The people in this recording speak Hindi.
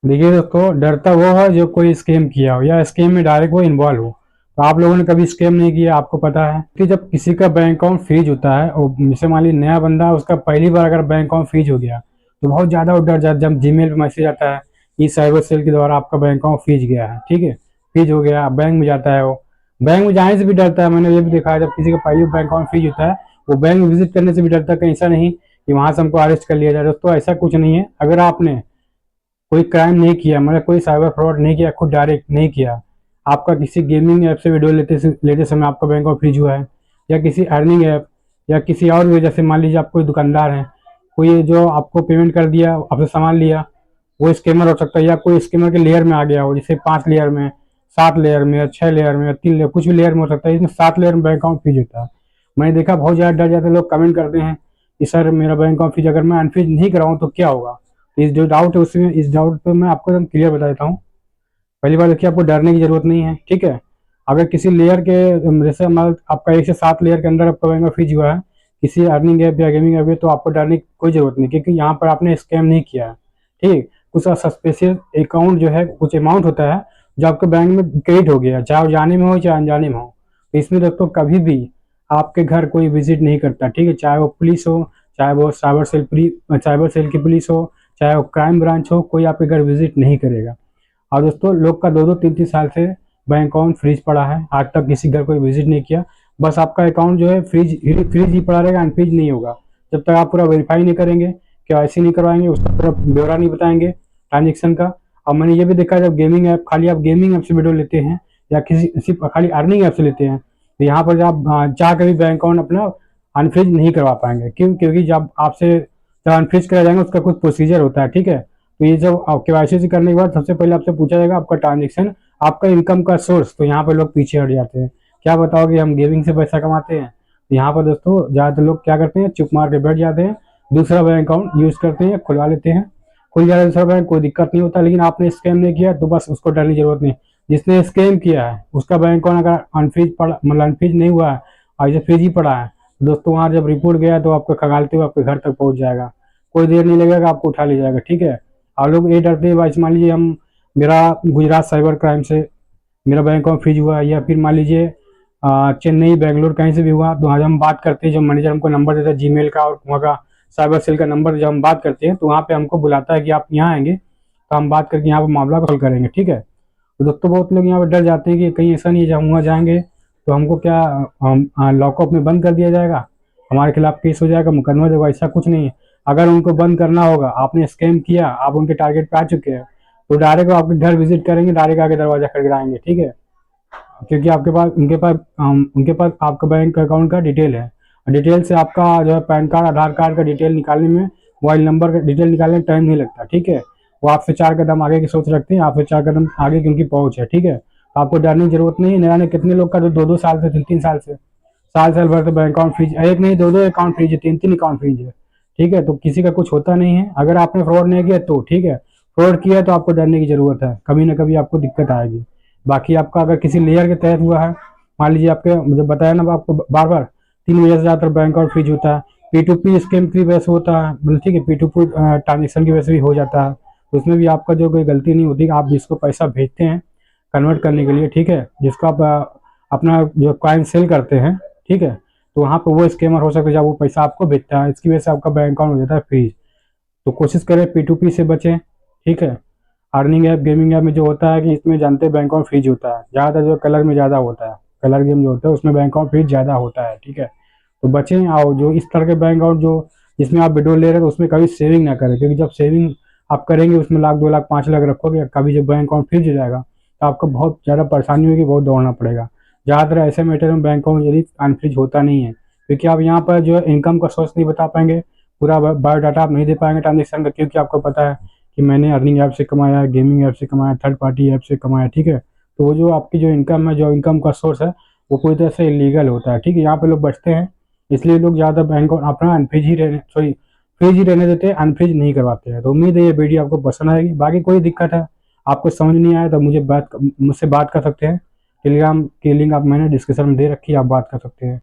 देखिए दोस्तों, डरता वो है जो कोई स्कैम किया हो या स्कैम में डायरेक्ट वो इन्वॉल्व हो। तो आप लोगों ने कभी स्कैम नहीं किया, आपको पता है कि जब किसी का बैंक अकाउंट फ्रीज होता है और जैसे मान लीजिए नया बंदा है, उसका पहली बार अगर बैंक अकाउंट फ्रीज हो गया तो बहुत ज़्यादा वो डर जाता है। जब जीमेल पे मैसेज आता है कि साइबर सेल के द्वारा आपका बैंक अकाउंट फ्रीज गया है, ठीक है, फ्रीज हो गया, बैंक में जाता है वो। बैंक में जाने से भी डरता है, मैंने ये भी देखा है जब किसी का पहली बैंक अकाउंट फ्रीज होता है वो बैंक में विजिट करने से भी डरता है, कहीं ऐसा नहीं कि वहां से हमको अरेस्ट कर लिया जाए। दोस्तों ऐसा कुछ नहीं है। अगर आपने कोई क्राइम नहीं किया, मतलब कोई साइबर फ्रॉड नहीं किया, खुद डायरेक्ट नहीं किया, आपका किसी गेमिंग ऐप से वीडियो लेते समय आपका बैंक अकाउंट फ्रीज हुआ है, या किसी अर्निंग ऐप या किसी और वजह से, मान लीजिए आप कोई दुकानदार हैं, कोई जो आपको पेमेंट कर दिया, आपसे सामान लिया, वो स्कैमर हो सकता है, या कोई स्कैमर के लेयर में आ गया हो, जैसे 5 लेयर में, 7 लेयर में, 6 लेयर में, 3 लेयर, कुछ भी लेयर में हो सकता है। इसमें 7 लेयर में बैंक अकाउंट फ्रीज होता है। मैंने देखा बहुत ज़्यादा डर जाते हैं लोग, कमेंट करते हैं कि सर मेरा बैंक अकाउंट फ्रीज, अगर मैं अनफ्रीज नहीं कराऊँ तो क्या होगा। इस जो डाउट है उसमें, इस डाउट पे मैं आपको एकदम क्लियर बता देता हूँ। पहली बात देखिए, आपको डरने की जरूरत नहीं है, ठीक है। अगर किसी लेयर के, जैसे हमारा आपका 1 से 7 लेयर के अंदर आपका बैंक फ्रीज हुआ है किसी अर्निंग ऐप या गेमिंग ऐप में, तो आपको डरने की कोई जरूरत नहीं, क्योंकि यहाँ पर आपने स्कैम नहीं किया है। ठीक, कुछ सस्पेशियस अकाउंट जो है, कुछ अमाउंट होता है जो आपके बैंक में क्रेडिट हो गया, चाहे वो जाने में हो चाहे अनजाने में हो। तो इसमें दोस्तों कभी भी आपके घर कोई विजिट नहीं करता, ठीक है, चाहे वो पुलिस हो, चाहे वो साइबर सेल की पुलिस हो, चाहे वो क्राइम ब्रांच हो, कोई आपके घर विजिट नहीं करेगा। और दोस्तों लोग का 2-2 3-3 साल से बैंक अकाउंट फ्रीज पड़ा है, आज तक किसी घर कोई विजिट नहीं किया। बस आपका अकाउंट जो है फ्रीज फ्रीज ही पड़ा रहेगा, अनफ्रीज नहीं होगा जब तक आप पूरा वेरीफाई नहीं करेंगे, KYC नहीं करवाएंगे, उसका पूरा ब्यौरा नहीं बताएंगे ट्रांजेक्शन का। और मैंने ये भी देखा, जब गेमिंग ऐप, खाली आप गेमिंग ऐप से वीडियो लेते हैं या किसी सिर्फ खाली अर्निंग ऐप से लेते हैं, तो यहाँ पर आप चाह कर भी बैंक अकाउंट अपना अनफ्रीज नहीं करवा पाएंगे। क्यों? क्योंकि जब आपसे जब अनफ्रीज करा जाएगा उसका कुछ प्रोसीजर होता है, ठीक है। तो ये जब KYC करने के बाद सबसे पहले आपसे पूछा जाएगा आपका ट्रांजेक्शन, आपका इनकम का सोर्स। तो यहाँ पर लोग पीछे हट जाते हैं, क्या बताओगे हम गेमिंग से पैसा कमाते हैं। तो यहाँ पर दोस्तों ज़्यादातर लोग क्या करते हैं, चुप मार के बैठ जाते हैं, दूसरा बैंक अकाउंट यूज़ करते हैं, खुलवा लेते हैं। खुल जाए दूसरा बैंक, कोई दिक्कत नहीं होता। लेकिन आपने स्कैम नहीं किया तो बस उसको डरने की जरूरत नहीं। जिसने स्कैम किया है उसका बैंक अकाउंट अगर अनफ्रीज पड़ा, मतलब अनफ्रीज नहीं हुआ है और इसे फ्रीज ही पड़ा है, दोस्तों वहाँ जब रिपोर्ट गया तो आपको खंगालते हुए आपके घर तक पहुँच जाएगा। कोई देर नहीं लगेगा, आपको उठा ले जाएगा, ठीक है। और लोग ये डरते हैं, भाई मान लीजिए हम, मेरा गुजरात साइबर क्राइम से मेरा बैंक अकाउंट फ्रीज हुआ, या फिर मान लीजिए चेन्नई, बेंगलोर, कहीं से भी हुआ, तो आज हम बात करते हैं, जब मैनेजर हमको नंबर देता है जीमेल का और वहाँ का साइबर सेल का नंबर, जब हम बात करते हैं तो वहाँ पे हमको बुलाता है कि आप यहाँ आएंगे, तो हम बात करके यहाँ पर मामला को हल करेंगे, ठीक है। तो दोस्तों बहुत लोग यहाँ पर डर जाते हैं कि कहीं ऐसा नहीं है जब हम वहाँ जाएंगे तो हमको क्या, हम लॉकअप में बंद कर दिया जाएगा, हमारे खिलाफ केस हो जाएगा, मुकदमा देगा। ऐसा कुछ नहीं है। अगर उनको बंद करना होगा, आपने स्कैम किया, आप उनके टारगेट पे आ चुके हैं, तो डायरेक्ट वो आपके घर विजिट करेंगे, डायरेक्ट आके दरवाजा खटखटाएंगे, ठीक है। क्योंकि उनके पास आपका बैंक अकाउंट का डिटेल है। डिटेल से आपका जो है पैन कार्ड, आधार कार्ड का डिटेल निकालने में, मोबाइल नंबर का डिटेल निकालने में टाइम नहीं लगता, ठीक है। वो आपसे 4 कदम आगे की सोच रखते हैं, आपसे 4 कदम आगे की उनकी पहुंच है, ठीक है। तो आपको डरने की जरूरत नहीं है। न जाने कितने लोग का जो 2-2 साल से, 3-3 साल से, साल भर से बैंक अकाउंट फ्रीज, एक नहीं, दो दो अकाउंट फ्रीज है, 3-3 अकाउंट फ्रीज है, ठीक है। तो किसी का कुछ होता नहीं है। अगर आपने फ्रॉड नहीं किया तो ठीक है, फ्रॉड किया तो आपको डरने की जरूरत है, कभी ना कभी आपको दिक्कत आएगी। बाकी आपका अगर किसी लेयर के तहत हुआ है, मान लीजिए आपके, मुझे बताया ना आपको बार बार, 3 वजह से ज़्यादातर बैंक अकाउंट फ्रीज होता है। P2P स्कीम की वजह से होता है, मतलब ठीक है, P2P ट्रांजेक्शन की वजह से भी हो जाता है। तो उसमें भी आपका जो कोई गलती नहीं होती, आप जिसको पैसा भेजते हैं कन्वर्ट करने के लिए, ठीक है, जिसको आप अपना जो कॉइन सेल करते हैं, ठीक है, तो वहाँ पे वो स्कैमर हो सकता है जब वो पैसा आपको भेजता है, इसकी वजह से आपका बैंक अकाउंट हो जाता है फ्रीज। तो कोशिश करें P2P से बचें, ठीक है। अर्निंग ऐप, गेमिंग ऐप में जो होता है कि इसमें जानते हैं बैंक अकाउंट फ्रीज होता है ज़्यादातर, जो कलर में ज़्यादा होता है, कलर गेम जो होता है उसमें बैंक अकाउंट फ्रीज ज़्यादा होता है, ठीक है। तो बचें। और जो इस तरह के बैंक अकाउंट जो जिसमें आप विड्रॉल ले रहे हैं, तो उसमें कभी सेविंग ना करें, क्योंकि जब सेविंग आप करेंगे उसमें 1 लाख 2 लाख 5 लाख रखोगे, कभी जब बैंक अकाउंट फ्रीज हो जाएगा तो आपको बहुत ज़्यादा परेशानी होगी, बहुत दौड़ना पड़ेगा। ज़्यादातर ऐसे मैटर में बैंक अकाउंट यदि अनफ्रीज होता नहीं है, क्योंकि आप यहाँ पर जो है इनकम का सोर्स नहीं बता पाएंगे, पूरा बायोडाटा आप नहीं दे पाएंगे ट्रांजेक्शन का, क्योंकि आपको पता है कि मैंने अर्निंग ऐप से कमाया, गेमिंग ऐप से कमाया, थर्ड पार्टी ऐप से कमाया, ठीक है। तो वो जो आपकी जो इनकम है, जो इनकम का सोर्स है, वो पूरी तरह से इलीगल होता है, ठीक है। यहाँ पे लोग बचते हैं, इसलिए लोग ज़्यादा बैंक अपना अनफ्रीज ही रहने, सॉरी, फ्रीज ही रहने देते हैं, अनफ्रीज नहीं करवाते हैं। तो उम्मीद है ये वीडियो आपको पसंद आएगी। बाकी कोई दिक्कत है, आपको समझ नहीं आया तो मुझसे बात कर सकते हैं। टेलीग्राम की लिंक आप मैंने डिस्क्रिप्शन में दे रखी है, आप बात कर सकते हैं।